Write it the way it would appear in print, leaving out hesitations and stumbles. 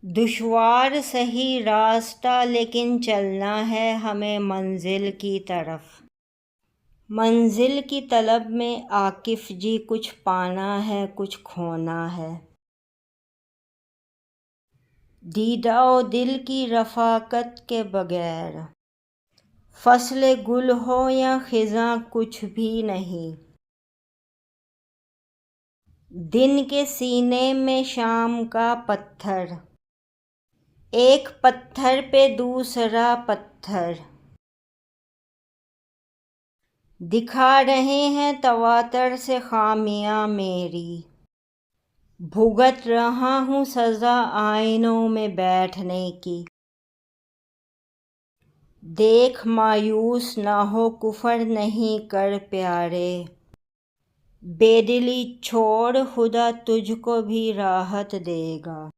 دشوار صحیح راستہ لیکن چلنا ہے ہمیں منزل کی طرف۔ منزل کی طلب میں عاکف جی کچھ پانا ہے کچھ کھونا ہے۔ دیدہ و دل کی رفاقت کے بغیر فصل گل ہو یا خزاں کچھ بھی نہیں۔ دن کے سینے میں شام کا پتھر، ایک پتھر پہ دوسرا پتھر، دکھا رہے ہیں تواتر سے خامیاں میری۔ بھگت رہا ہوں سزا آئینوں میں بیٹھنے کی۔ دیکھ مایوس نہ ہو کفر نہیں کر پیارے، بے دلی چھوڑ خدا تجھ کو بھی راحت دے گا۔